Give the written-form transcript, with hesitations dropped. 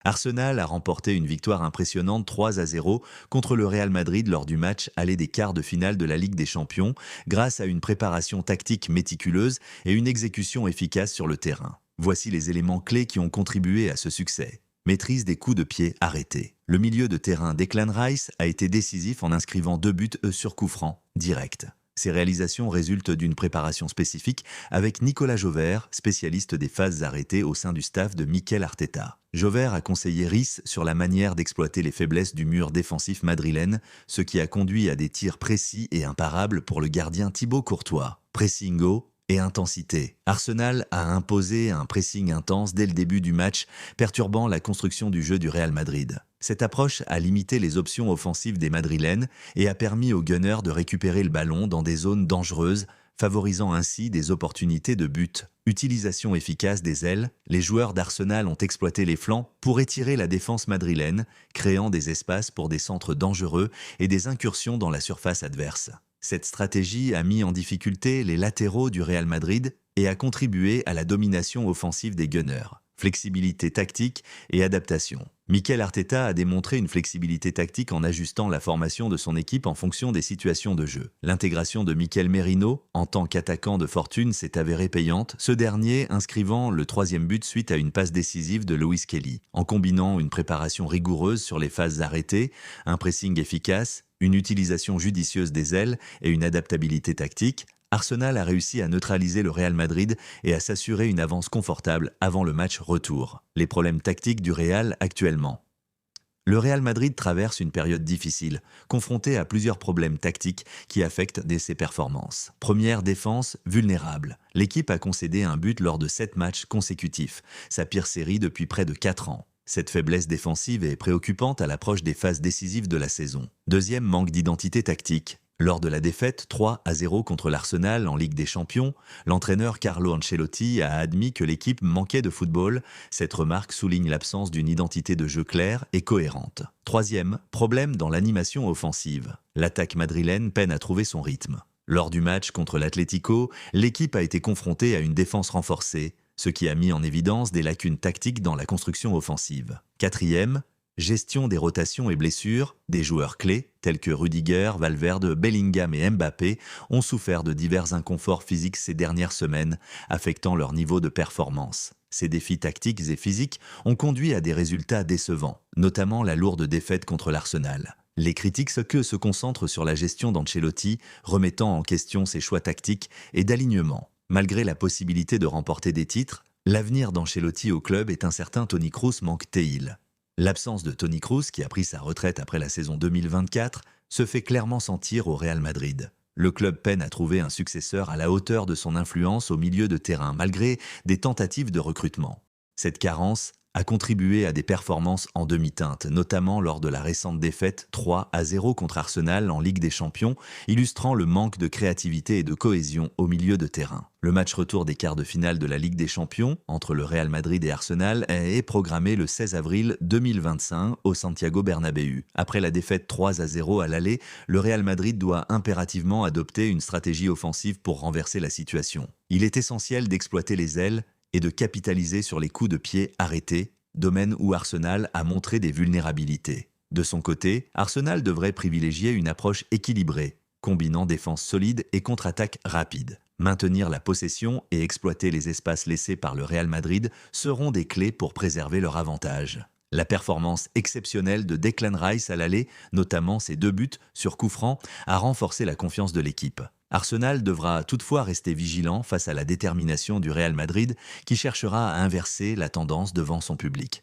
Arsenal a remporté une victoire impressionnante 3-0 contre le Real Madrid lors du match aller des quarts de finale de la Ligue des Champions, grâce à une préparation tactique méticuleuse et une exécution efficace sur le terrain. Voici les éléments clés qui ont contribué à ce succès. Maîtrise des coups de pied arrêtés. Le milieu de terrain Declan Rice a été décisif en inscrivant 2 buts sur coup franc, direct. Ces réalisations résultent d'une préparation spécifique avec Nicolas Jauvert, spécialiste des phases arrêtées au sein du staff de Mikel Arteta. Jauvert a conseillé Rice sur la manière d'exploiter les faiblesses du mur défensif madrilène, ce qui a conduit à des tirs précis et imparables pour le gardien Thibaut Courtois. Pressing haut et intensité. Arsenal a imposé un pressing intense dès le début du match, perturbant la construction du jeu du Real Madrid. Cette approche a limité les options offensives des Madrilènes et a permis aux Gunners de récupérer le ballon dans des zones dangereuses, favorisant ainsi des opportunités de but. Utilisation efficace des ailes, les joueurs d'Arsenal ont exploité les flancs pour étirer la défense madrilène, créant des espaces pour des centres dangereux et des incursions dans la surface adverse. Cette stratégie a mis en difficulté les latéraux du Real Madrid et a contribué à la domination offensive des Gunners. Flexibilité tactique et adaptation. Mikel Arteta a démontré une flexibilité tactique en ajustant la formation de son équipe en fonction des situations de jeu. L'intégration de Mikel Merino en tant qu'attaquant de fortune s'est avérée payante, ce dernier inscrivant le 3e but suite à une passe décisive de Lewis Kelly. En combinant une préparation rigoureuse sur les phases arrêtées, un pressing efficace, une utilisation judicieuse des ailes et une adaptabilité tactique, Arsenal a réussi à neutraliser le Real Madrid et à s'assurer une avance confortable avant le match retour. Les problèmes tactiques du Real actuellement. Le Real Madrid traverse une période difficile, confronté à plusieurs problèmes tactiques qui affectent ses performances. Première défense vulnérable. L'équipe a concédé un but lors de 7 matchs consécutifs, sa pire série depuis près de 4 ans. Cette faiblesse défensive est préoccupante à l'approche des phases décisives de la saison. Deuxième manque d'identité tactique. Lors de la défaite 3-0 contre l'Arsenal en Ligue des Champions, l'entraîneur Carlo Ancelotti a admis que l'équipe manquait de football. Cette remarque souligne l'absence d'une identité de jeu claire et cohérente. Troisième, problème dans l'animation offensive. L'attaque madrilène peine à trouver son rythme. Lors du match contre l'Atlético, l'équipe a été confrontée à une défense renforcée, ce qui a mis en évidence des lacunes tactiques dans la construction offensive. Quatrième, gestion des rotations et blessures, des joueurs clés, tels que Rudiger, Valverde, Bellingham et Mbappé, ont souffert de divers inconforts physiques ces dernières semaines, affectant leur niveau de performance. Ces défis tactiques et physiques ont conduit à des résultats décevants, notamment la lourde défaite contre l'Arsenal. Les critiques se concentrent sur la gestion d'Ancelotti, remettant en question ses choix tactiques et d'alignement. Malgré la possibilité de remporter des titres, l'avenir d'Ancelotti au club est incertain. Toni Kroos manque-t-il ? L'absence de Toni Kroos, qui a pris sa retraite après la saison 2024, se fait clairement sentir au Real Madrid. Le club peine à trouver un successeur à la hauteur de son influence au milieu de terrain, malgré des tentatives de recrutement. Cette carence a contribué à des performances en demi-teinte, notamment lors de la récente défaite 3-0 contre Arsenal en Ligue des Champions, illustrant le manque de créativité et de cohésion au milieu de terrain. Le match retour des quarts de finale de la Ligue des Champions, entre le Real Madrid et Arsenal, est programmé le 16 avril 2025 au Santiago Bernabéu. Après la défaite 3-0 à l'aller, le Real Madrid doit impérativement adopter une stratégie offensive pour renverser la situation. Il est essentiel d'exploiter les ailes et de capitaliser sur les coups de pied arrêtés, domaine où Arsenal a montré des vulnérabilités. De son côté, Arsenal devrait privilégier une approche équilibrée, combinant défense solide et contre-attaque rapide. Maintenir la possession et exploiter les espaces laissés par le Real Madrid seront des clés pour préserver leur avantage. La performance exceptionnelle de Declan Rice à l'aller, notamment ses 2 buts sur coup franc, a renforcé la confiance de l'équipe. Arsenal devra toutefois rester vigilant face à la détermination du Real Madrid qui cherchera à inverser la tendance devant son public.